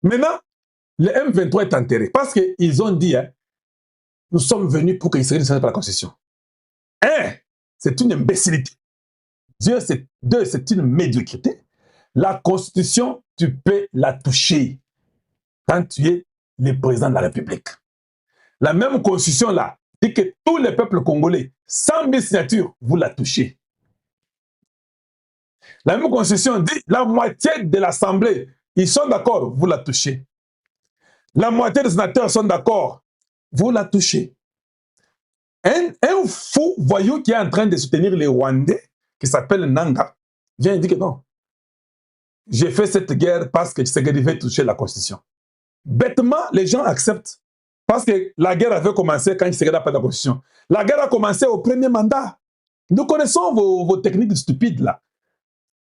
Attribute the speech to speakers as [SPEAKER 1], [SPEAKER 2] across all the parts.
[SPEAKER 1] Maintenant, le M23 est enterré parce qu'ils ont dit, hein, nous sommes venus pour que Israël ne soit pas la Constitution. Un, c'est une imbécilité. Deux, c'est une médiocrité. La Constitution, tu peux la toucher quand tu es le président de la République. La même Constitution-là dit que tous les peuples congolais, 100 000 signatures, vous la touchez. La même Constitution dit la moitié de l'Assemblée, ils sont d'accord, vous la touchez. La moitié des sénateurs sont d'accord, vous la touchez. Un fou voyou qui est en train de soutenir les Rwandais, qui s'appelle Nanga, vient dire que non. J'ai fait cette guerre parce que Tshisekedi veut toucher la Constitution. Bêtement, les gens acceptent. Parce que la guerre avait commencé quand Tshisekedi n'a pas de la Constitution. La guerre a commencé au premier mandat. Nous connaissons vos techniques stupides là.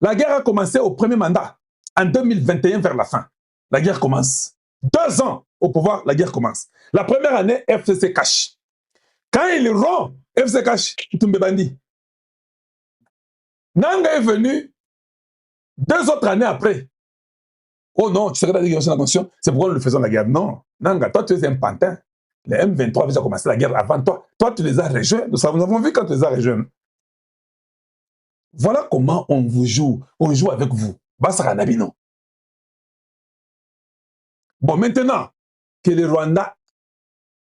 [SPEAKER 1] La guerre a commencé au premier mandat. En 2021 vers la fin. La guerre commence. 2 ans au pouvoir, la guerre commence. La première année, FCC cache. Quand il rompt, FCC cache, Toumbe Bandi. Nanga est venu 2 autres années après. Oh non, tu sais que la Constitution, c'est pourquoi nous le faisons la guerre. Non, Nanga, toi tu es un pantin. Les M23 avaient déjà commencé la guerre avant toi. Toi, tu les as rejoints. Nous avons vu quand tu les as rejoints. Voilà comment on vous joue. On joue avec vous. Bassara Nabino. Bon, maintenant que le Rwanda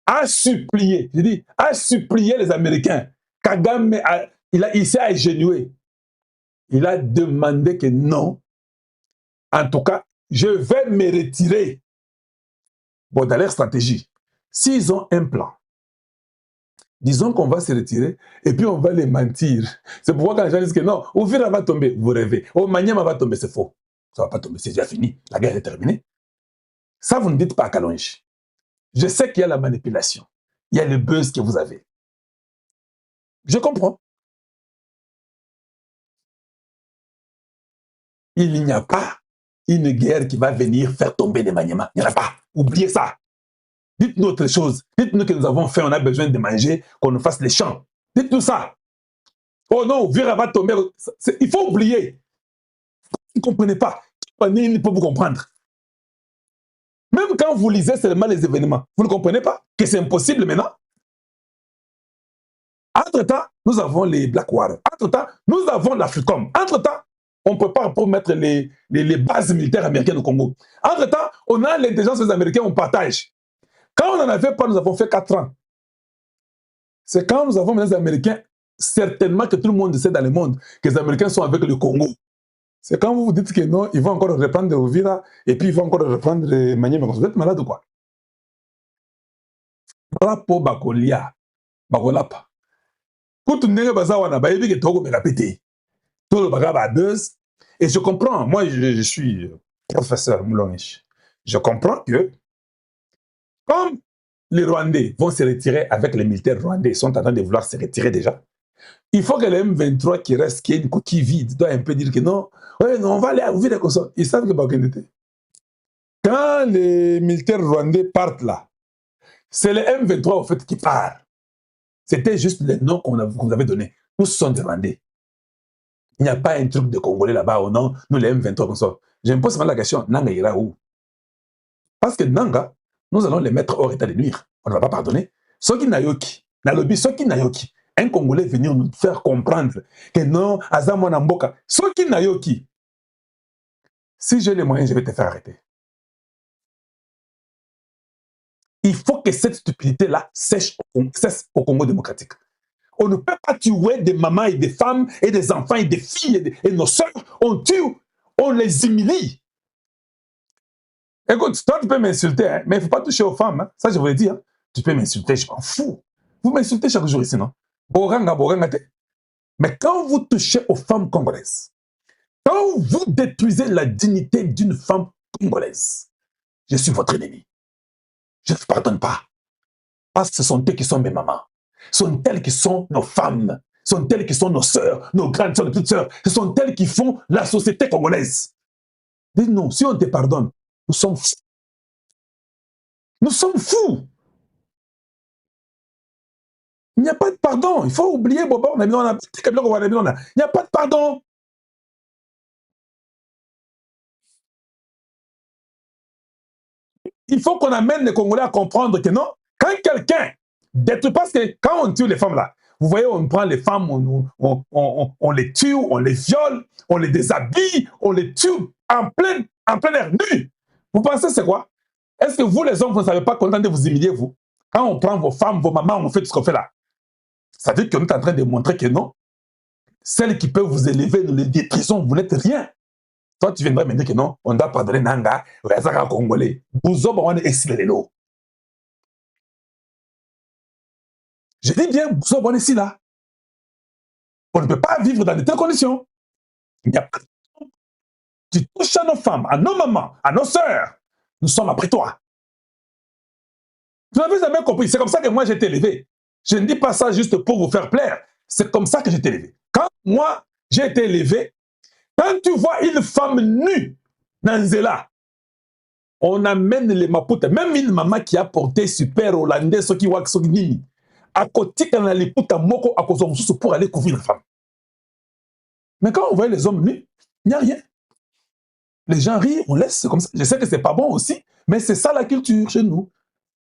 [SPEAKER 1] a supplié, je dis, a supplié les Américains, Kagame, il s'est agénué. Il a demandé que non. En tout cas, je vais me retirer. Bon, dans leur stratégie, s'ils ont un plan, disons qu'on va se retirer et puis on va les mentir. C'est pourquoi quand les gens disent que non, Ouvira va tomber, vous rêvez. Oh, Maniema va tomber, c'est faux. Ça ne va pas tomber, c'est déjà fini. La guerre est terminée. Ça, vous ne dites pas à Kalonji. Je sais qu'il y a la manipulation. Il y a le buzz que vous avez. Je comprends. Il n'y a pas une guerre qui va venir faire tomber les Maniema. Il n'y en a pas. Oubliez ça. Dites-nous autre chose. Dites-nous que nous avons fait, on a besoin de manger, qu'on nous fasse les champs. Dites-nous ça. Oh non, Vira va tomber. Il faut oublier. Vous ne comprenez pas. Il peut vous comprendre. Même quand vous lisez seulement les événements, vous ne comprenez pas que c'est impossible maintenant. Entre-temps, nous avons les Black Warriors. Entre-temps, nous avons l'Africom. Entre-temps, on ne peut pas mettre les bases militaires américaines au Congo. Entre-temps, on a l'intelligence des Américains, on partage. Quand on n'en avait pas, nous avons fait 4 ans. C'est quand nous avons les Américains, certainement que tout le monde sait dans le monde que les Américains sont avec le Congo. C'est quand vous vous dites que non, ils vont encore reprendre Uvira et puis ils vont encore reprendre Maniema. Vous êtes malade ou quoi? Rapo Bakolia, Bakolapa. Et je comprends, moi je suis professeur Moulonish. Je comprends que comme les Rwandais vont se retirer avec les militaires rwandais, ils sont en train de vouloir se retirer déjà, il faut que les M23 qui restent, qui est une coquille vide, doit un peu dire que non, ouais, non on va aller à Ouvira comme ça. Ils savent que Bakendete. Quand les militaires rwandais partent là, c'est les M23 au fait qui partent. C'était juste les noms qu'on vous avait donnés. Tous sont des Rwandais. Il n'y a pas un truc de Congolais là-bas ou non, nous les M23 comme ça. Je me pose seulement la question, Nanga ira où? Parce que Nanga, nous allons les mettre hors état de nuire. On ne va pas pardonner. Soki Nayoki, Nalobi, Soki Nayoki, un Congolais venir nous faire comprendre que non, Azamo Namboka, Soki Nayoki, si j'ai les moyens, je vais te faire arrêter. Il faut que cette stupidité-là cesse au Congo démocratique. On ne peut pas tuer des mamans et des femmes et des enfants et des filles et nos soeurs. On tue, on les humilie. Écoute, toi tu peux m'insulter, hein, mais il ne faut pas toucher aux femmes. Hein. Ça je vous l'ai dit. Hein. Tu peux m'insulter, je m'en fous. Vous m'insultez chaque jour ici, non? Boranga, boranga. Mais quand vous touchez aux femmes congolaises, quand vous détruisez la dignité d'une femme congolaise, je suis votre ennemi. Je ne vous pardonne pas. Parce que ce sont eux qui sont mes mamans. Ce sont elles qui sont nos femmes. Ce sont elles qui sont nos sœurs, nos grandes sœurs, nos petites sœurs. Ce sont elles qui font la société congolaise. Dis-nous, si on te pardonne, nous sommes fous. Nous sommes fous. Il n'y a pas de pardon. Il faut oublier, Bobo, il n'y a pas de pardon. il faut qu'on amène les Congolais à comprendre que non, quand quelqu'un détruit, parce que quand on tue les femmes là, vous voyez, on prend les femmes, on les tue, on les viole, on les déshabille, on les tue en plein air nu. Vous pensez c'est quoi? Est-ce que vous les hommes, vous ne savez pas qu'on est en train de vous humilier, vous? Quand on prend vos femmes, vos mamans, on fait tout ce qu'on fait là. Ça veut dire qu'on est en train de montrer que non, celles qui peuvent vous élever, nous les détruisons, vous n'êtes rien. Toi, tu viendrais me dire que non, on doit pardonner Nanga, Razaka Congolais. Bouzo, on est ici, les lots. Je dis bien, Bouzo, on est ici, là. On ne peut pas vivre dans de telles conditions. Il n'y a pas de... Tu touches à nos femmes, à nos mamans, à nos sœurs. Nous sommes après toi. Vous n'avez jamais compris. C'est comme ça que moi, j'ai été élevé. Je ne dis pas ça juste pour vous faire plaire. C'est comme ça que j'ai été élevé. Quand moi, j'ai été élevé, quand tu vois une femme nue dans Zéla, on amène les Maputa, même une maman qui a porté super hollandais, ce qui voit que nini, à côté quand elle écoute moko à cause de pour aller couvrir la femme. Mais quand on voit les hommes nus, il n'y a rien. Les gens rient, on laisse, c'est comme ça. Je sais que c'est pas bon aussi, mais c'est ça la culture chez nous.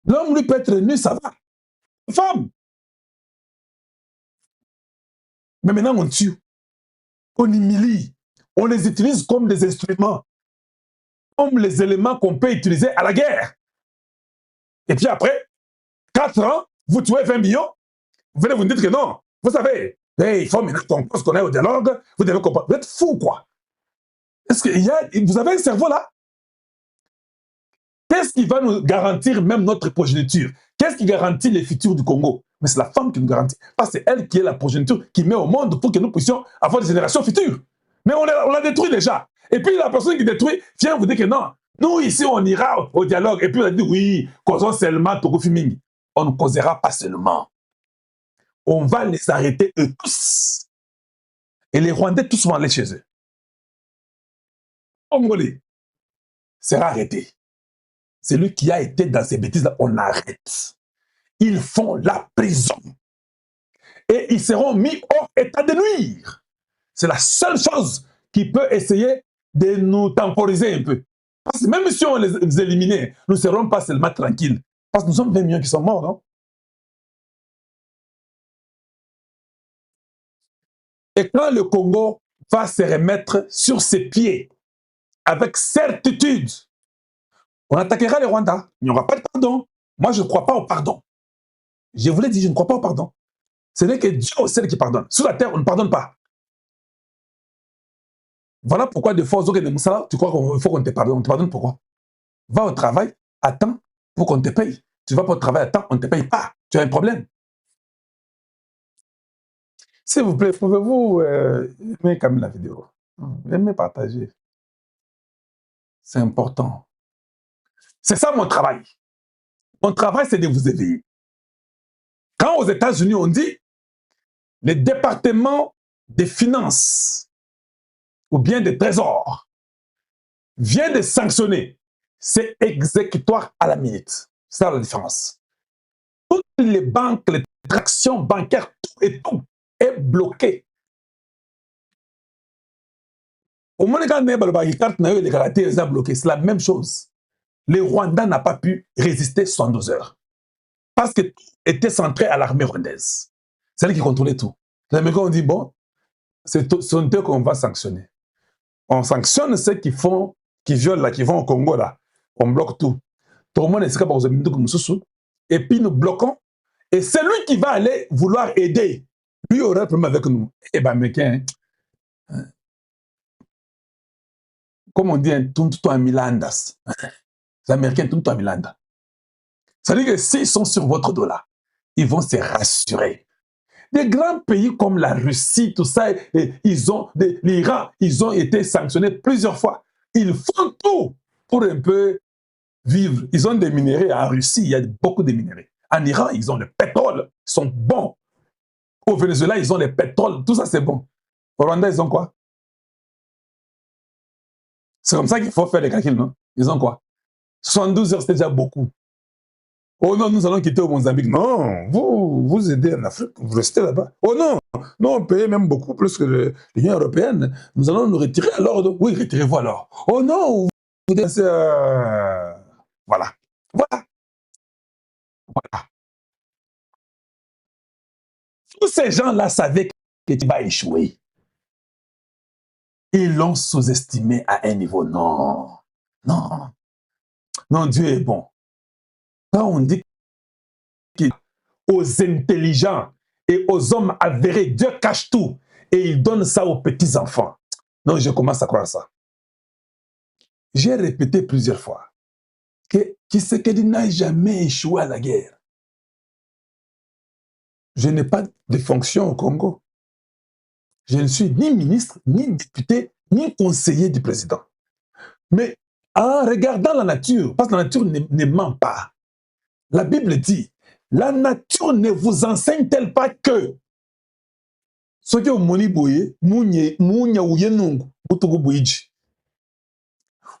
[SPEAKER 1] L'homme lui peut être nu, ça va. Femme. Mais maintenant on tue, on humilie, on les utilise comme des instruments, comme les éléments qu'on peut utiliser à la guerre. Et puis après, 4 ans, vous tuez 20 millions, vous venez vous dire que non. Vous savez, hey, il faut maintenant qu'on pense qu'on est au dialogue, vous devez comprendre. Vous êtes fou, quoi. Est-ce que vous avez un cerveau là? Qu'est-ce qui va nous garantir même notre progéniture? Qu'est-ce qui garantit les futurs du Congo? Mais c'est la femme qui nous garantit. Parce que c'est elle qui est la progéniture qui met au monde pour que nous puissions avoir des générations futures. Mais on l'a détruit déjà. Et puis la personne qui détruit vient vous dire que non, nous ici on ira au dialogue. Et puis on a dit oui, causons seulement Togofimingi. On ne causera pas seulement. On va les arrêter eux tous. Et les Rwandais tous vont aller chez eux. Congolais sera arrêté. Celui qui a été dans ces bêtises-là, on arrête. Ils font la prison. Et ils seront mis hors état de nuire. C'est la seule chose qui peut essayer de nous temporiser un peu. Parce que même si on les éliminait, nous ne serons pas seulement tranquilles. Parce que nous sommes 20 millions qui sont morts, non? Et quand le Congo va se remettre sur ses pieds, avec certitude, on attaquera les Rwandais. Il n'y aura pas de pardon. Moi, je ne crois pas au pardon. Je vous l'ai dit, je ne crois pas au pardon. Ce n'est que Dieu seul qui pardonne. Sur la terre, on ne pardonne pas. Voilà pourquoi des fois, tu crois qu'il faut qu'on te pardonne. On te pardonne pourquoi? Va au travail, attends pour qu'on te paye. Tu vas pas au travail, attends, on ne te paye pas. Tu as un problème. S'il vous plaît, pouvez-vous aimer quand même la vidéo? Aimez partager. C'est important. C'est ça mon travail. Mon travail, c'est de vous éveiller. Quand aux États-Unis, on dit les départements des finances ou bien des trésors vient de sanctionner, c'est exécutoire à la minute. C'est ça la différence. Toutes les banques, les transactions bancaires, tout et tout est bloqué. Au moins, quand est bloqué, c'est la même chose. Le Rwanda n'a pas pu résister 72 heures. Parce que tout était centré à l'armée rwandaise. C'est elle qui contrôlait tout. Les Américains ont dit, bon, c'est eux qu'on va sanctionner. On sanctionne ceux qui font, qui violent, là, qui vont au Congo, là. On bloque tout. Tout le monde est capable de et puis nous bloquons. Et celui qui va aller vouloir aider, lui aura un problème avec nous. Eh bien, Américain, hein? Comme on dit, tout en Milandas. Les Américains, tout en Milanda. Ça veut dire que s'ils sont sur votre dos là, ils vont se rassurer. Des grands pays comme la Russie, tout ça, l'Iran, ils ont été sanctionnés plusieurs fois. Ils font tout pour un peu vivre. Ils ont des minéraux. En Russie, il y a beaucoup de minéraux. En Iran, ils ont le pétrole. Ils sont bons. Au Venezuela, ils ont le pétrole. Tout ça, c'est bon. Au Rwanda, ils ont quoi? C'est comme ça qu'il faut faire les calculs, non? Ils ont quoi? 72 heures, c'est déjà beaucoup. Oh non, nous allons quitter au Mozambique. Non, vous aidez en Afrique, vous restez là-bas. Oh non, nous on paye même beaucoup plus que l'Union européenne. Nous allons nous retirer alors. Oui, retirez-vous alors. Oh non, vous voilà. Voilà. Voilà. Tous ces gens-là savaient que tu vas échouer. Ils l'ont sous-estimé à un niveau. Non. Non. Non, Dieu est bon. Quand on dit aux intelligents et aux hommes avérés, Dieu cache tout et il donne ça aux petits-enfants. Non, je commence à croire ça. J'ai répété plusieurs fois que Tshisekedi n'a jamais échoué à la guerre. Je n'ai pas de fonction au Congo. Je ne suis ni ministre, ni député, ni conseiller du président. Mais en regardant la nature, parce que la nature ne ment pas, la Bible dit, la nature ne vous enseigne-t-elle pas que ce que vous moni boye, mounya ouye nungu, butugu buiji.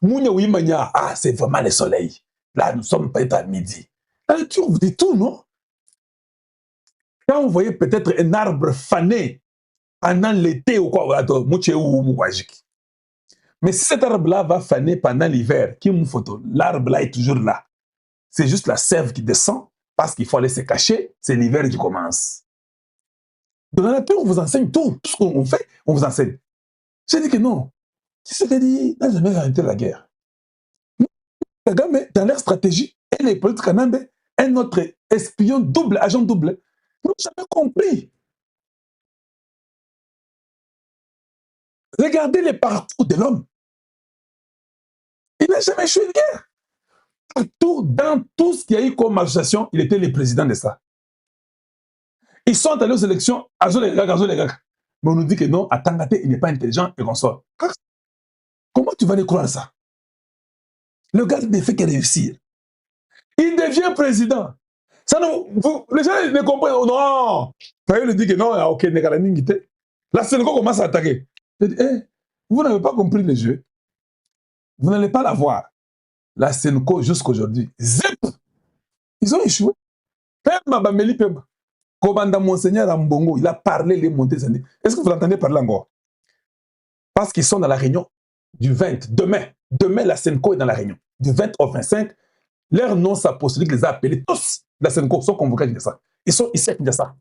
[SPEAKER 1] Mounya ouye mania, ah, c'est vraiment le soleil. Là, nous sommes peut-être à midi. La nature vous dit tout, non? Quand vous voyez peut-être un arbre fané pendant l'été ou quoi, mais si cet arbre-là va faner pendant l'hiver, l'arbre là est toujours là. C'est juste la sève qui descend parce qu'il faut aller se cacher, c'est l'hiver qui commence. Dans la nature, on vous enseigne tout. Tout ce qu'on fait, on vous enseigne. J'ai dit que non. Qui ce qui dit, n'a jamais arrêté la guerre. Dans leur stratégie, et les politiques canadiens, un autre espion double, agent double, n'ont jamais compris. Regardez les parcours de l'homme. Il n'a jamais échoué une guerre. Partout, dans tout ce qu'il y a eu comme association, il était le président de ça. Ils sont allés aux élections, mais on nous dit que non, Atangate, il n'est pas intelligent et qu'on sort. Comment tu vas les croire ça? Le gars ne fait que réussir. Il devient président. Ça, les gens ne comprennent. Oh, non! Quand il dit que non, ok, la Sénégal commence à attaquer. Je dis, hey, vous n'avez pas compris le jeu. Vous n'allez pas l'avoir. La Sénégal, jusqu'aujourd'hui, zip! Ils ont échoué. Pemba, Bameli Pemba. Kobanda Monseigneur Ambongo, il a parlé les montées. Est-ce que vous l'entendez parler encore? Parce qu'ils sont dans la réunion du 20, demain. Demain, la Sénégal est dans la réunion. Du 20 au 25, leur nom apostolique les a appelés tous. La Sénégal sont convoqués à ça. Ils sont ici à Kinshasa.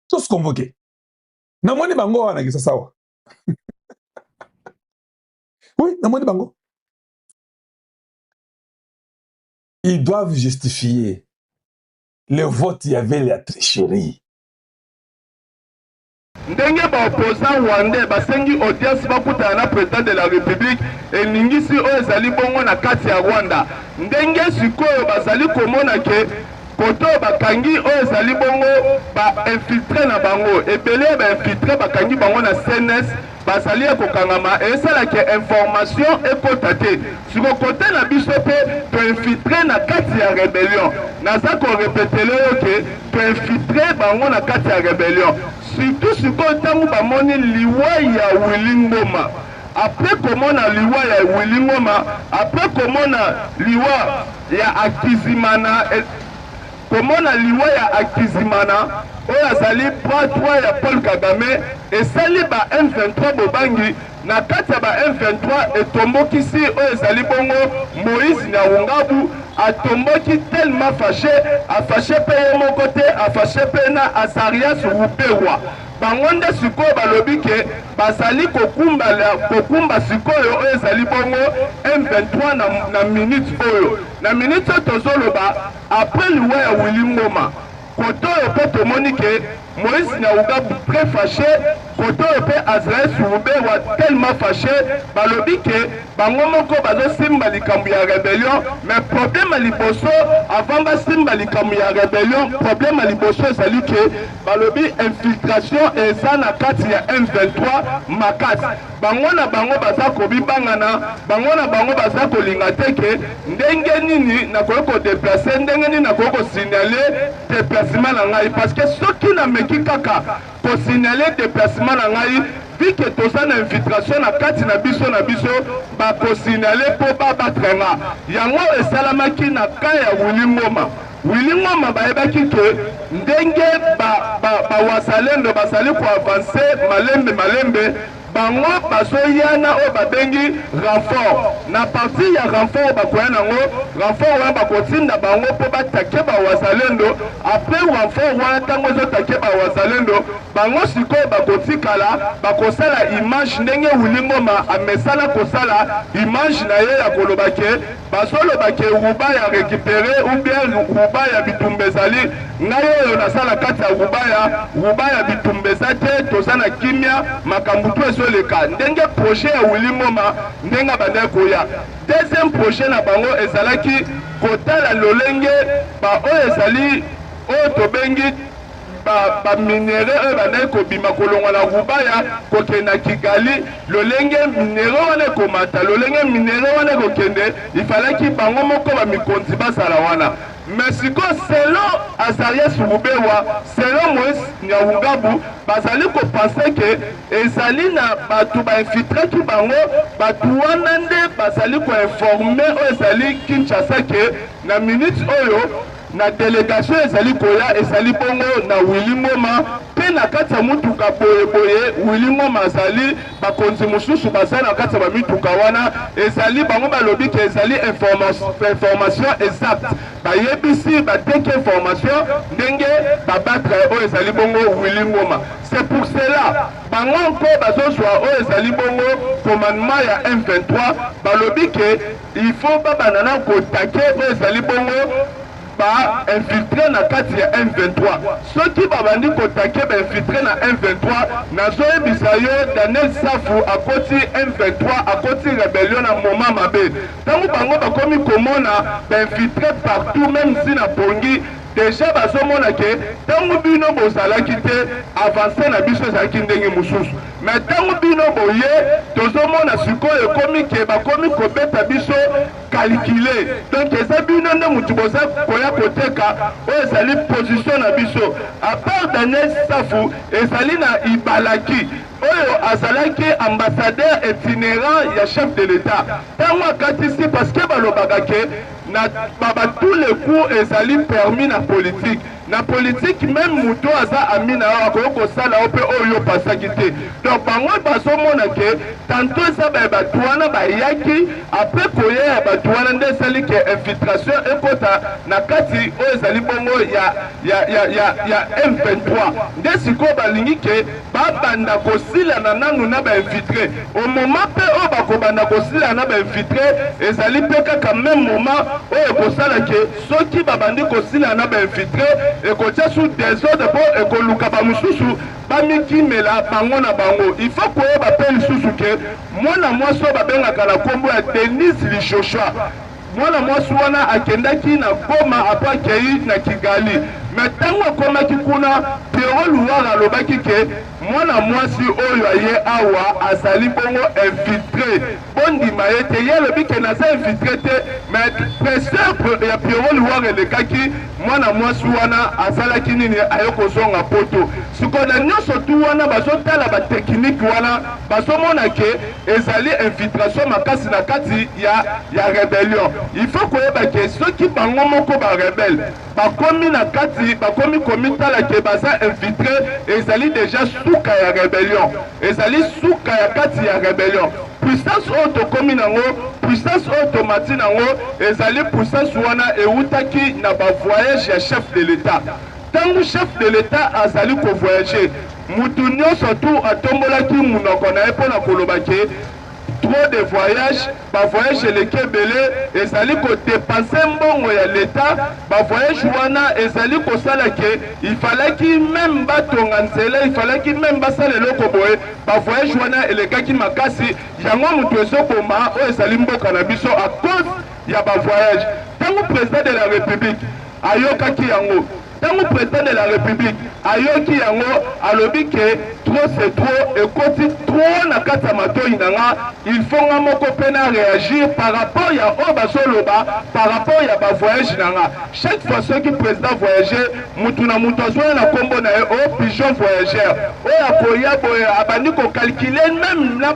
[SPEAKER 1] Tous convoqués. Namoni Bango a Kinshasa. Oui, Namoni Bango. Ils doivent justifier. Le vote, il y avait la tricherie.
[SPEAKER 2] Ndenge ba opposant rwandais basengi audience bakutana na président de la république elingisi oyo ezali bongo na kati ya Rwanda. Ndenge sikoyo bazali komona ke koto bakangi oyo ezali bongo ba infiltré na bango ebele ba infiltré bakangi bango na CNS bazali kokangama esalaki information ekota te siko kote na biso pe to infiltré na kati ya rébellion naza ko répéter yo ke to infiltré bango na kati ya rébellion. Surtout si vous avez liwa ya Wilingoma. Après comment on a liwa ya Wilingoma, après comment on a liwa ya Akizimana, comment on a liwa ya Akizimana, oya sali patwa ya Paul Kagame, et sali ba M23 bobangi, na kati ya ba M23 etomboki si oya sali bongo Moïse Nyawungabu, atomboki tellement fâché, a fâché paye mon côté, a fâché paye na Asarias Rupewa. Bangonde sikoyo balobi ke basali kokumba sikoyo oyo ezali bongo M23 na minute oyo. Na minute oyo tozoloba après liwa ya Wilingoma. Koto oyo pe tomoni ke Moïse Nyawungabu très fâché, koto oyo pe Azrael Rupewa tellement fâché, balobi ke bango moko bazosimba likambo ya rébellion, mais problème à liboso avant basimba likambo ya rébellion, problème à liboso ezali ke balobi infiltration eza na kati ya M23 makasi. Bango na bango baza kobibangana, bango na bango baza kolinga te ke ndenge nini nakoki kodeplace, ndenge nini nakoki kosignale déplacement na ngai, parce que soki na meki kaka kosignale déplacement na ngai vu que toza na infiltration na kati na biso bakosignale po babatrenga yango esalamaki na ka ya Wilingoma. Wilingoma bayebaki ke ndenge bawazalendo basali koavanse malembe bango bazoyana oyo babengi renfort na parti ya renfort bakoya nango renfort wana bakotinda bango mpo batake bawazalendo apres renfort wana ntango ezotake bawazalendo bango sikoyo bakotikala bakosala image ndenge Willy Ngoma amesala kosala image na ye ya koloba ke bazoloba ke ruba ya récupéré ou bien ruba ya bitumba ezali ngai oyo nasala kati ya ruba ya bitumba eza te toza na kimia makambo to ezoleka ndenge projet ya Willy Ngoma ndenge bandaki koya. Deuxième projet na bango ezalaki kotala lolenge baoyo ezali oyo tobengi baminere oyo bandaki kobima kolongwa na Rubaya kokenda Kigali lolenge minere wana ekomata lolenge minere wana ekokende ifalaki bango moko bamikonzi basala wana. Mais sikoyo selon Azarias Rubewa selon Moïse Nyawungabu bazali kopense ke ezali na bato bainfiltraki bango bato wana nde bazali koinforme oyo ezali Kinshasa ke na minute oyo na délégation ezali koya ezali bongo na Willy Ngoma pe na kati ya mutuka boyeboye Willy Ngoma azali bakonzi mosusu baza na kati ya bamituka wana ezali bango balobi ke ezali information exacte bayebisi bateki information ndenge babatre oyo ezali bongo Willy Ngoma. C'est pour cela bango nko bazozwa oyo ezali bongo commandement ya M23 balobi ke il faut babanana kotake oyo ezali bongo ba infiltré na kati ya M23 soki babandi kotake ba infiltré na M23 nazoyebisa yo Daniel Safu akoti M23 akoti rébellion na moment mabe tango bango bakomi komona ba infiltré partout même si na Pongi déjà bazomona ke tango bino bozalaki te avancer na biso ezalaki ndenge mosusu mais tango bino boye tozomona sikoyo ekomi ke bakomi kobeta biso calculer donc eza bino nde mutu boza koya koteka oyo ezali position na biso à part Daniel Safu ezali na Ibalaki oyo azalaki ambassadeur itinérant ya chef de l'État tango akatisi parce que balobaka ke na baba tous les coups ezali permis na politique même muto aza amina akoyo kosala ope oyo pasaki te donc bango bazomona ke tanto eza bato wana bayaki apres koya bato wana nde esali ke infiltration ekota na kati oyo ezali bongo ya M23 nde sikoyo balingi ke babanda kosilana nanu na bainfiltre au moment mpe oyo bakobanda kosilana na bainfiltre ezali mpe kaka même moment oyo ekosala ke soki babandi kosilana na bainfiltre ekotia sous désordre po ekoluka bamosusu bamikimela bango na bango. Il faut koyeba mpe lisusu ke mwana mwasi oyo babengaka na nkombo ya Denis Lishoshwa mwana mwasi wana akendaki na Goma apres akei na Kigali mais ntango akomaki kuna Pierrot Luwara alobaki ke mwana mwasi oyo aye awa azali bongo infiltré bondima ye te ye alobi ke naza infiltré te mais preseur ya Pierrot Luwara elekaki mwana mwasi wana azalaki nini aye kozonga poto sikoyo na nyonso tu wana bazotala bateknike wana bazomona ke ezali infiltration makasi na kati ya rébellion. Il faut koyeba ke soki bango moko barebele bakomi na kati bakomi komitala ke baza infiltré ezali déjà suka ya rébellion ezali suka ya kati ya rébellion. Puissance oyo tokomi nango puissance oyo tomati nango ezali puissance wana eutaki na bavoyage ya chef de l'État. Tango chef de l'État azali kovoyager mutu nyonso tu atombolaki munoko na ye mpona koloba ke trop de voyages bavoyage eleki ebele ezali kodepanse mbongo ya l'État bavoyage wana ezali kosala ke ifalaki même batonga nzela ifalaki même basala eloko boye bavoyage wana elekaki makasi yango mutu ezoboma oyo ezali mboka na biso à cause ya bavoyage. Tango président de la République ayokaki yango tango président de la République ayoki yango alobi ke trop c'est trop ekoti trop na kati ya matoi nanga il faut nga moko pena réagir par rapport ya oyo bazoloba par rapport ya bavoyage nanga chaque fois soki président voyager mutu na mutu azwaya na kombo na ye oyo pigeon voyageur oyo akoya boye abandi kokalcule même na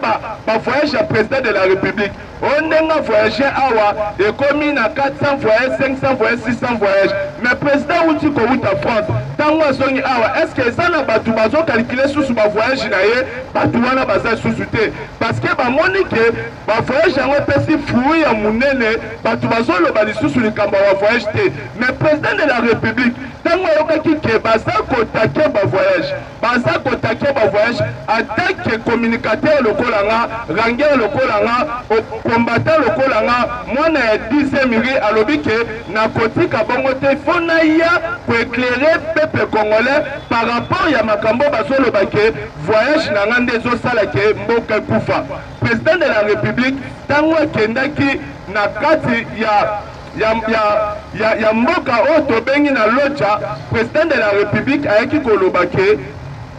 [SPEAKER 2] bavoyage ya président de la République oyo ndenge voyager awa ekomi na 400 voyage 500 voyage 600 voyage mais président uti kouta France tango azongi awa est-ce que ça na batu bazo calculer sous ba voyage na ye batu wana baza sous te parce que ba moni que ba voyage yango pesi fui ya munene batu bazo lo ba lisusu likambo ba voyage te mais président de la république tango yokaki ke baza kotake ba voyage attaque communicateur lokola nga ranger lokola nga combattant lokola nga mwana ya 10e miri alobi ke na kotika bongo te fona ya pour éclairer peuple congolais par rapport ya makambo bazolo bake voyage na ngande zo sala ke mboka kufa président de la république tango kendaki na kati ya mboka oyo tobengi na loja président de la république ayaki koloba ke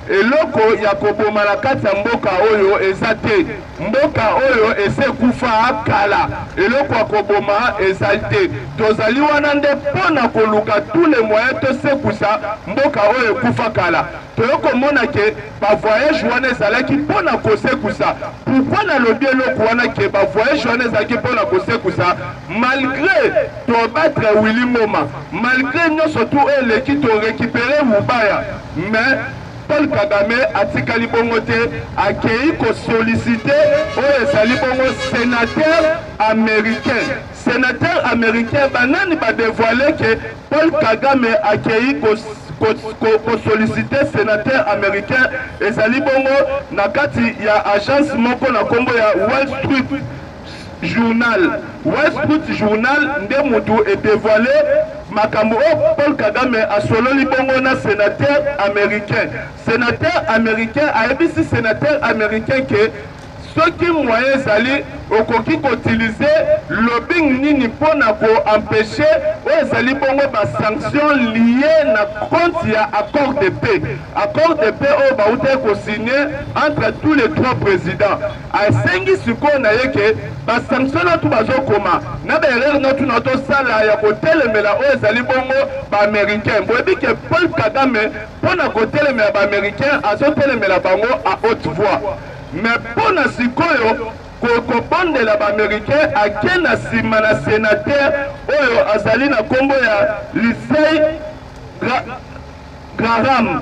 [SPEAKER 2] eloko ya koboma na kati ya mboka oyo eza te mboka oyo esekufa kala eloko ya koboma eza te tozali wana nde mpona koluka tous les moyens tosekusa mboka oyo ekufa kala toyokomona ke bavoyage wana ezalaki mpona kosekusa pourkui nalobi eloko wana ke bavoyage wana ezalaki mpona kosekusa malgré tobatre Willy Ngoma malgré nyonso tu eleki torekipere mubaya mais Paul Kagame atikali bongo te akei ko solliciter oyo ezali bongo sénateur américain banani ba dévoiler que Paul Kagame akei ko solliciter sénateur américain ezali bongo na kati ya agence moko na kombo ya Wall Street Journal nde mutu e dévoilé makambo Paul Kagame a sololi bongo na sénateur américain a ebisi sénateur américain que ceux qui moyens zali okoki utiliser lobbying nini pona ko empêcher o zali bongo ba sanctions liées na compte ya accord de paix o ba ute ko signer entre tous les trois présidents a sengi siko na yeke ba sanctions na tu bazo koma na ba erreur na tu na to sala ya ko telemela o zali bongo ba américain boyebi ke Paul Kagame pona ko telemela ba américain azo telemela bango à haute voix mais pona sikoyo kokobondela ba-américain ake na nsima na sénateur oyo azali na kombo ya Lindsey Graham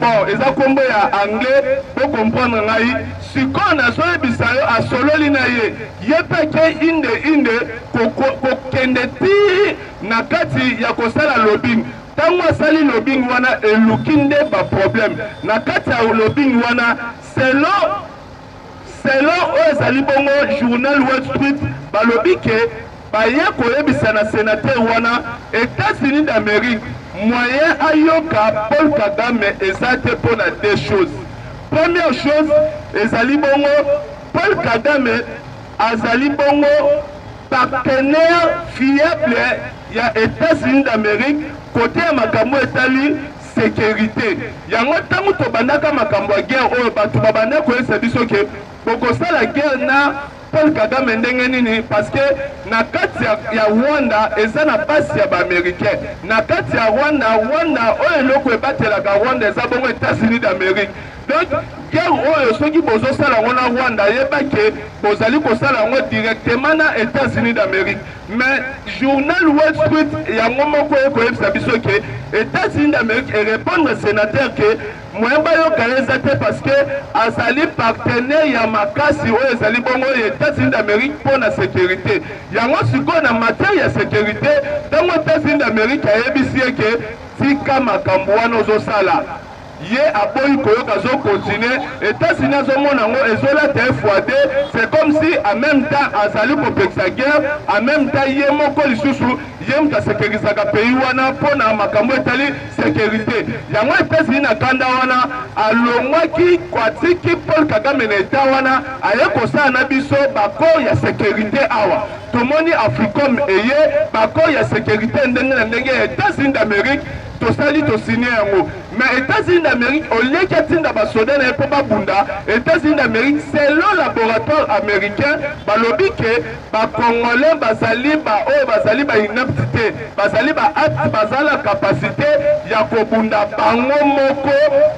[SPEAKER 2] bon eza kombo ya anglais po comprendre ngai sikoyo nazoyebisa yo asololi na ye peke inde kokende ti na kati ya kosala lobbying tango asali lobbying wana eluki nde baproblème na kati ya lobbying wana selon oyo ezali bongo journal Wall Street balobi ke baye koyebisa na sénateur wana États-Unis d'Amérique moyen ayoka Paul Kagame eza te mpona deux choses. Première chose ezali bongo Paul Kagame azali bongo partenaire fiable ya États-Unis d'Amérique côté ya makambo etali sécurité yango ntango tobandaka makambo ya guerre oyo bato babanda koyebisa biso ke bokosala guerre na Paul Kagame ndenge nini parce que na kati ya Rwanda eza na basi ya ba-américain na kati ya Rwanda oyo eloko ebatelaka Rwanda eza bongo États-Unis d'Amérique donc guerre oyo soki bozosala yango na Rwanda yebake bozali kosala yango directement na États-Unis d'Amérique mais journal Wall Street yango moko ekoyebisa biso ke États-Unis d'Amérique erépondre sénateur ke moyen bayoka eza te parce que azali partenaire ya makasi oyo ezali bongo États-Unis d'Amérique mpona sécurité yango sikoyo na matière ya sécurité ntango États-Unis d'Amérique ayebisi ye ke tika makambo wana ozosala ye aboyi koyoka zo continuer États-Unis azomona yango ezolata FAD c'est comme si en même temps azali kopekisa guerre en même temps ye moko lisusu ye mutu asekerisaka pays wana mpona makambo etali sécurité yango États-Unis na kanda wana alongwaki kwatiki Paul Kagame na eta wana aye kosala na biso bakor ya sécurité awa tomoni Africom eye bakor ya sécurité ndenge na ndenge ya États-Unis d'Amérique tosali tosigne yango Mais États-Unis d'Amérique, au lieu qu'il y ait des soldats pour Babunda, États-Unis d'Amérique, selon le laboratoire américain, balobi que les Congolais basali inaptité, basali la capacité ya kobunda bango moko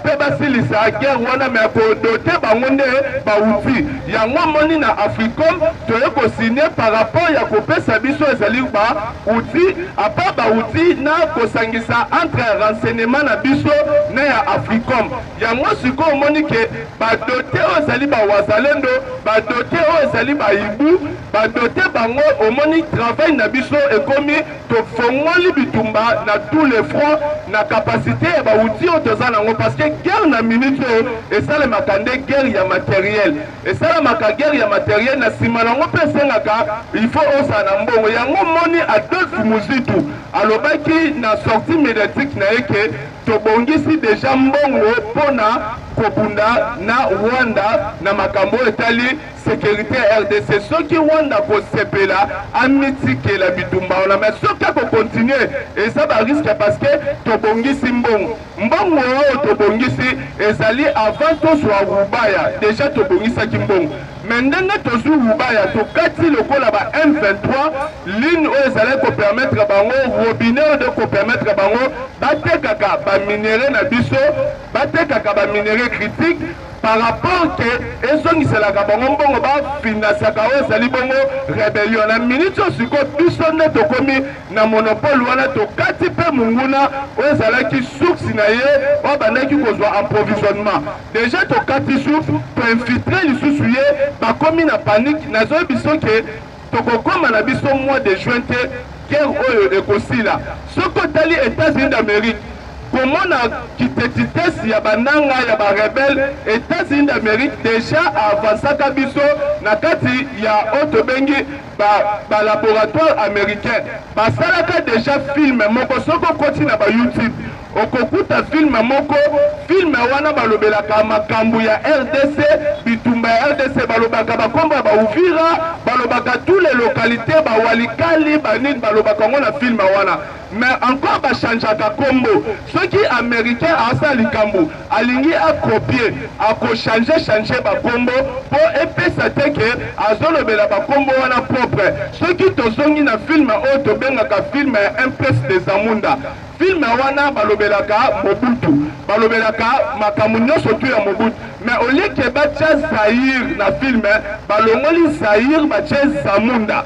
[SPEAKER 2] pe basilisa guerre wana mais ko doté bango nde bauti yango moni na Africom toye ko signer par rapport ya kopesa biso ezali ba outil apa ba outil na kosangisa entre renseignement na biso na ya Africom yango siko moni ke ba doté ezali ba wazalendo ba doté ezali ba ibu ba doté bango omoni travail na biso ekomi to fongoli bitumba na tous les fronts na capacité ya ba outil otoza nango parce que guerre na minute et ça le makande guerre ya matériel et ça la maka guerre ya matériel na sima nango pesengaka il faut osana mbongo yango moni Adolphe Muzitu alobaki na sortie médiatique na eke tobongisi déjà mbongo pona kobunda na Rwanda na makambo etali sécurité RDC soki Rwanda ko sepela amitike la bitumba on a mais soki ko continuer et ça va risque parce que tobongisi mbongo tobongisi ezali avant to soit Rubaya déjà tobongisa kimbongo maintenant tozu Rubaya to kati lokola ba M23 ligne o ezali ko permettre bango robinet de ko permettre bango batekaka ba minerai na biso batekaka ba minerai critique par rapport que ezongiselaka bango mbongo bafinasaka oyo ezali bongo rébellion na minute oyo sikoyo biso nde tokomi na monopole wana tokati mpe monguna oyo ezalaki source na ye oyo bandaki kozwa approvisionnement déjà tokati source toinfiltre lisusu ye bakomi na panique nazoyebi biso ke tokokoma na biso mois de juin te guerre oyo ekosila soki otali États-Unis d'Amérique comment na kititesi ya bananga ya ba rebelle États-Unis d'Amérique déjà avancaka biso na kati ya otobengi ba laboratoire américain basalaka déjà film moko soko koti na ba YouTube okokuta film moko film wana balobelaka makambo ya RDC bitumba ya RDC balobaka bakombo ba Uvira balobaka tous les localités ba Walikali banini balobaka ngo na film wana mais encore ba changeaka kombo soki américain asa likambo alingi a copier ako changer ba kombo po epesa te ke azolobela ba kombo wana propre soki tozongi na film o to bengaka film Empress des Zamunda film wana balobelaka Mobutu balobelaka makambo nyonso tu ya Mobutu mais au lieu que batia Zaïre na film balongoli Zaïre batia Zamunda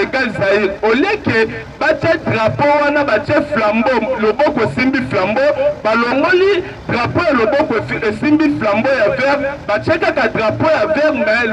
[SPEAKER 2] égale Zaïre au lieu que batia drapeau wana batia flambeau loboko simbi flambeau balongoli drapeau ya loboko simbi flambeau ya vert batia kaka drapeau ya vert mais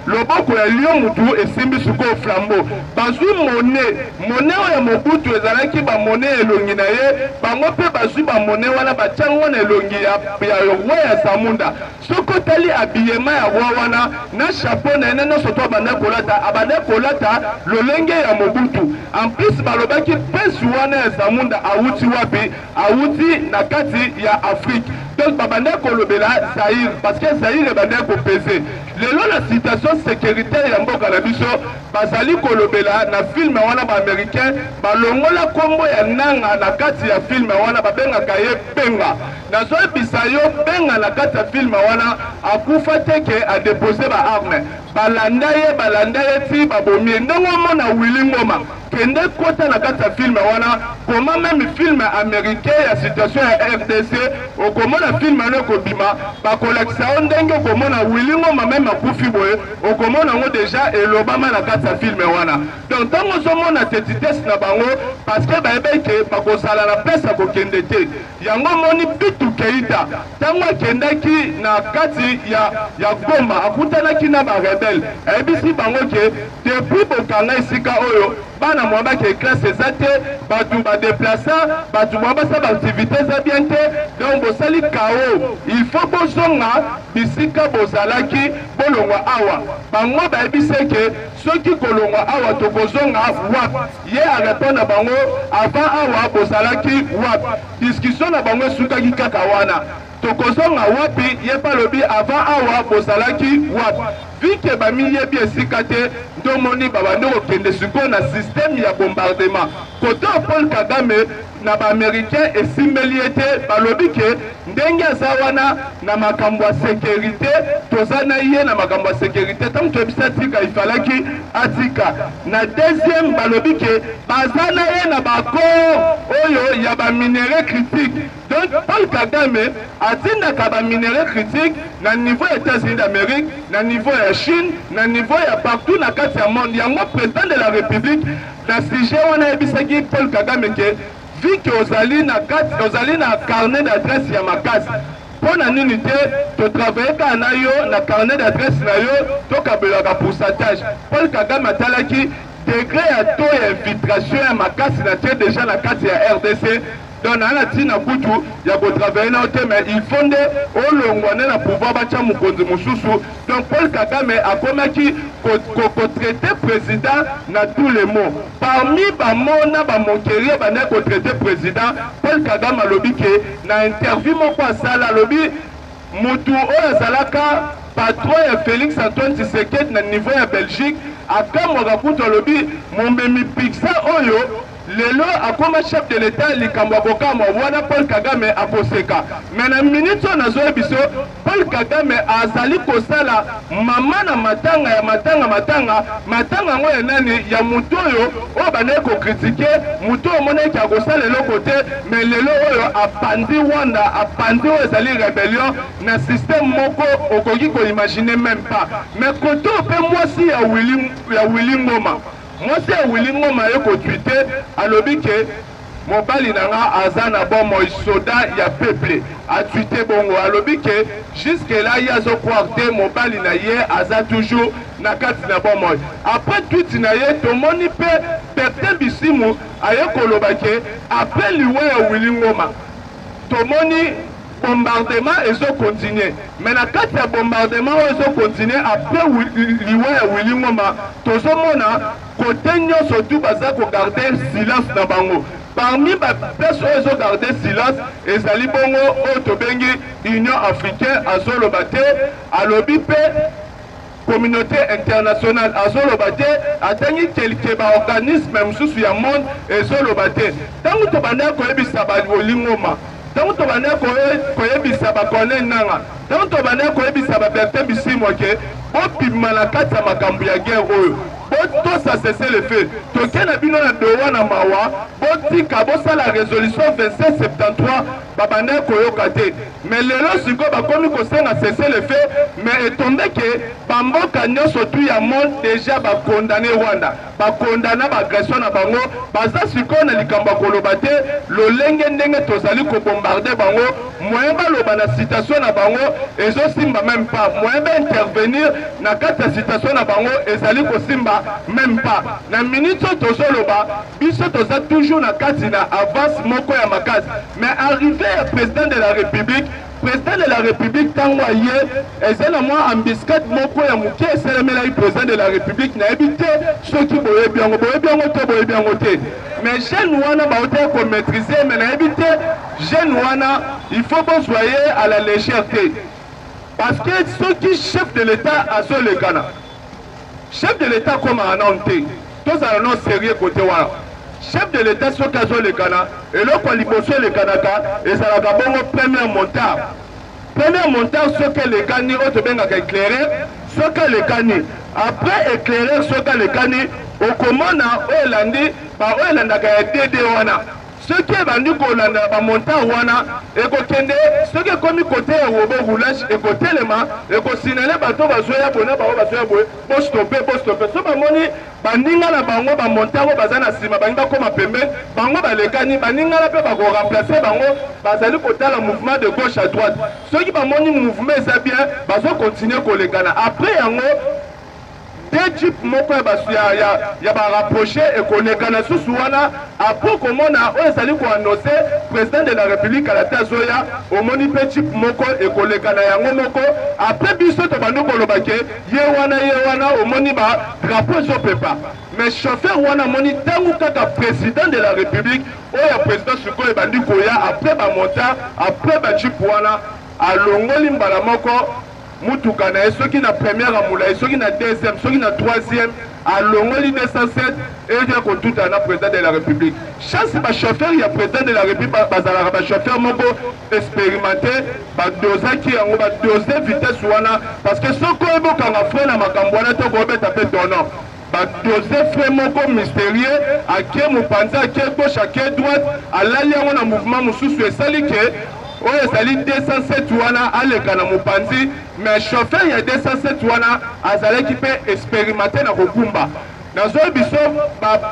[SPEAKER 2] loboko ya lion mutu esimbi suko flambeau bazwi monnaie ya Mobutu ezalaki ba monnaie elongi na ye bango mpe bazwi ba monnaie wana batiango na elongi ya roi ya Zamunda soko tali habillement ya roi wana na chapeau na ene nyonso to abande kolata lolenge ya Mobutu en plus balobaki pesi wana ya Zamunda awuti wapi awuti na kati ya Afrique donc babande kolobela Zaïre parce que Zaïre ebande kopese lelo la situation sécuritaire ya mboka na biso bazali kolobela na film wana ba américain balongola kombo ya nanga na kati ya film wana babengaka ye Benga nazoyebisa yo Benga na kati ya film wana akufa te ke adepose ba arme balanda ye ti babomi ndongo mona Willy Ngoma kende kota na kati ya film wana koma même film américain ya situation ya RDC okomona film wana kobima bakolakisa o ndenge okomona Willy Ngoma même akufi boye okomona ngo déjà elobama na kati ya film wana donc ntango ozomona tetitesi na bango parce que bayebeke bakosala na pesa kokende te yango moni Bitu Keita ntango akendaki na kati ya Goma akutanaki na barebele ayebisi bango ke depuis bokanga esika oyo bana mwa bake classe eza te bato badeplasa bato mwa basala baaktivité eza bien te donc bosali kao il faut bozonga bisika bozalaki bolongwa awa bango bayebise ke soki kolongwa awa tokozonga wapi ye arépond na bango avant awa bozalaki wapi discussion na bango esukaki kaka wana tokozonga wapi ye palobi avant awa bozalaki wapi vike bamiyebi esika te ndomoni babande kokende sikoyo na système ya bombardement kote Paul Kagame na ba-américain esimbeli ete balobi ke ndenge aza wana na makambo ya sécurité toza na ye na makambo ya sécurité ntango toyebisa atika ifalaki atika na deuxième balobi ke baza na ye na bakor oyo ya baminere critique. Donc Paul Kagame atindaka baminere critique na niveau ya États-Unis d'Amérique, na niveau ya Chine, na niveau ya partout na kati ya monde. Yango président de la République na sujet wana yebisaki Paul Kagame ke vu que ozali na carnet d'adresse ya makasi pona nini te to travailler ka na yo na carnet d'adresse na yo to kabelaka pourcentage. Paul Kagame atalaki degré ya taux ya infiltration ya makasi na tie déjà na kati ya RDC. Donc na tina kutu ya ko travailler na te mais il faut olongwane na pouvoir bacha mukonzi mususu. Donc Paul Kagame akomaki ko traiter président na tous les mots. Parmi ba mona ba mokerie ba na ko traiter président, Paul Kagame alobi ke na interview moko asala alobi mutu oyo azalaka patron ya Félix Antoine Tshisekedi na niveau ya Belgique akamwaka kutu alobi mombemi Pixa oyo lelo akoma chef de l'état likambo abokama wana Paul Kagame akoseka. Mais na minute on azoye biso Paul Kagame azali kosala mama na matanga ngoya nani ya mutu oyo o bane ko critiquer mutu omona ki akosala lelo te mais lelo oyo apandi wanda apandi oyo ezali rébellion na système moko okoki ko imaginer même pas. Mais koto pe mwasi ya Willy Ngoma moi c'est Willy Ngoma yeko tweeter alobi ke mobali nanga azana bon moi soda ya peuple a tweeter bongo alobi ke jusque là yazo croire mobali na ye aza toujours na kati na bon moi. Après tweet na ye to moni pe Bertin Bisimu ayeko loba ke après liwe ya Willy Ngoma to moni bombardement ezo continuer mais na kati ya bombardement ezo continuer après liwe ya Willy Ngoma tozomona côté nyonso tout baza ko garder silence na bango. Parmi ba place oyo garder silence ezali bongo oyo tobengi Union africaine azoloba te alobi pe communauté internationale azoloba te atangi quelque ba organisme mosusu ya monde ezoloba te. Tango tobanda koyebisa ba Willy Ngoma, tango tobanda koyebisa ba Colonel Nanga, tango tobanda koyebisa ba Bertin Bisimu ke bopima na kati ya makambo ya guerre oyo tout ça cessez le fait. Toke na bino na dowa na mawa botika bosala résolution 2773 babane koyoka te. Mais lelo siko bakomi kosenga cessez le fait mais etombe ke bamboka nyonso tu ya monde déjà ba condamné Rwanda ba condamna ba agression na bango baza siko na likambo koloba te lolenge ndenge tozali ko bombarder bango moyen ba loba na citation na bango ezo simba même pas moyen ba intervenir na kati ya citation na bango ezali ko simba même pas. Na minute tozoloba biso toza toujours na kati na avance moko ya makasi mais arrivé à président de la République tango ye ezela moi ambiscade moko ya muke eselemela président de la République na ebite soki boyebi yango te mais jeune wana baote ko maîtriser mais na ebite jeune wana il faut bonsoyer à la légèreté parce que soki chef de l'état azo le Ghana chef de l'état comme un honte tous à non sérieux côté wana chef de l'état soki azo le Ghana eloko liboso le Kanaka ezalaka bongo premier montant soki elekani oyo tobengaka éclaireur soki elekani après éclaireur soki elekani okomona oyo elandi oyo elandaka ya DD wana soki ebandi kolanda bamontant wana ekokende soki ekomi kote ya robo roulage ekotelema ekosinale bato bazoya bona bango bazoya boye bostope so bamoni baninga na bango bamontant oyo baza na nsima bangi bakoma pembeni bango balekani baningana mpe bakoremplace bango bazali kotala mouvement de gauche à droite soki bamoni mouvement eza bien bazokontinue kolekana après yango deux types moko ya barapproché ekolekana susu wana après komona oyo ezali koannonce président de la République à la tazoya omoni mpe type moko ekolekana yango moko après biso tobandi koloba ke ye wana omoni badrapeau ezopepa mais chauffeur wana moni ntango kaka président de la République oyo président sikoyo ebandi koya après bamonta après batype wana alongoli mbala moko mutuka na ye soki na première amula ye soki na deuxième soki na troisième alongoli 207 eya kotuta na président de la république chance bachauffeur ya président de la république bazalaka bachauffeur moko expérimenté badozaki yango badose vitesse wana parce que soki oyebokanga fre na makambo wana to kobeta mpe dono badose fre moko mystérieux ake mopanzi ake gauche ake droite alali yango na mouvement mosusu esali ke oyo ezali 207 wana aleka na mopanzi mais chauffeur ya 207 wana azalaki mpe expérimenté na kokumba nazoyi biso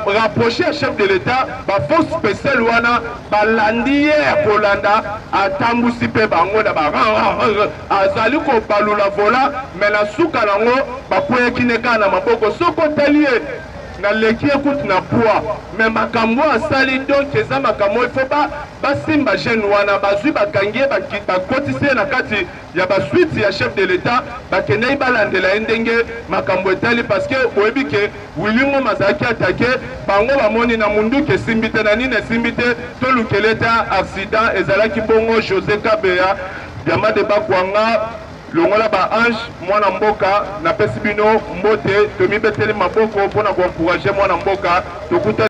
[SPEAKER 2] barapproche ya chef de l'état baforce spéciale wana balandi ye ya kolanda atambusi mpe bango na azali kobalula vola mais na suka nango bakweyaki ne kaka na maboko soki otali ye na leki ekuti na poids mais makambo asali donc eza makambo il faut basimba jeune wana bazwi bakangi ye bakotisi ye na kati ya basuite ya chef de l'état bakendei balandela ye ndenge makambo etali parce que oyebi ke wilingo mazalaki atake bango bamoni na munduki esimbi te na nini esimbi te tolukele te accident ezalaki bongo José Kabeya diama de bakwanga longola ba ange mwana mboka na pesi bino mbote tomibeteli maboko mpona koencourager mwana mboka tokuta